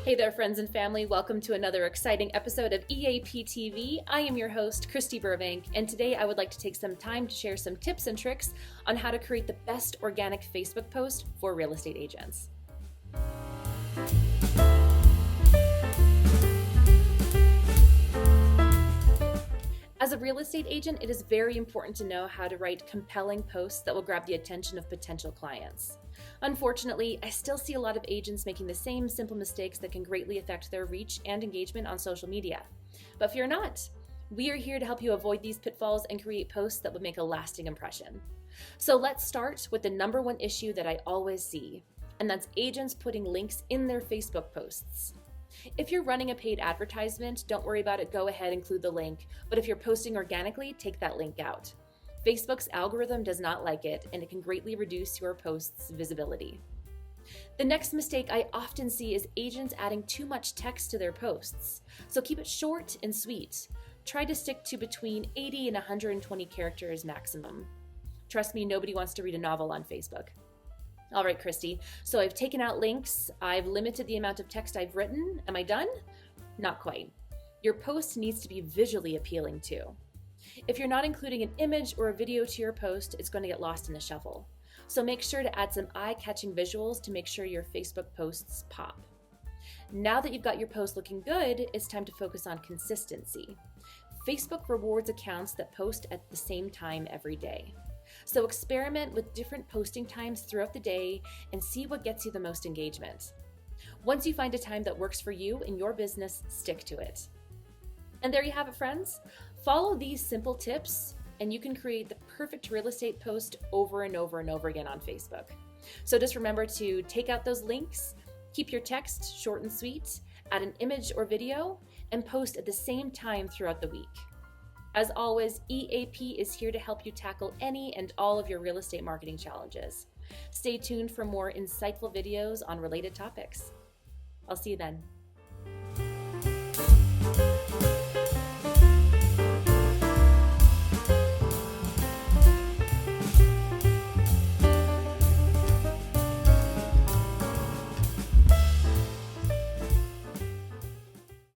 Hey there, friends and family. Welcome to another exciting episode of EAP TV. I am your host, Christy Burbank, and today I would like to take some time to share some tips and tricks on how to create the best organic Facebook post for real estate agents. As a real estate agent, it is very important to know how to write compelling posts that will grab the attention of potential clients. Unfortunately, I still see a lot of agents making the same simple mistakes that can greatly affect their reach and engagement on social media. But fear not, we are here to help you avoid these pitfalls and create posts that would make a lasting impression. So let's start with the number one issue that I always see, and that's agents putting links in their Facebook posts. If you're running a paid advertisement, don't worry about it, go ahead, include the link. But if you're posting organically, take that link out. Facebook's algorithm does not like it, and it can greatly reduce your post's visibility. The next mistake I often see is agents adding too much text to their posts. So keep it short and sweet. Try to stick to between 80 and 120 characters maximum. Trust me, nobody wants to read a novel on Facebook. All right, Christy, so I've taken out links, I've limited the amount of text I've written. Am I done? Not quite. Your post needs to be visually appealing too. If you're not including an image or a video to your post, it's going to get lost in the shuffle. So make sure to add some eye-catching visuals to make sure your Facebook posts pop. Now that you've got your post looking good, it's time to focus on consistency. Facebook rewards accounts that post at the same time every day. So experiment with different posting times throughout the day and see what gets you the most engagement. Once you find a time that works for you and your business, stick to it. And there you have it, friends. Follow these simple tips and you can create the perfect real estate post over and over and over again on Facebook. So just remember to take out those links, keep your text short and sweet, add an image or video, and post at the same time throughout the week. As always, EAP is here to help you tackle any and all of your real estate marketing challenges. Stay tuned for more insightful videos on related topics. I'll see you then.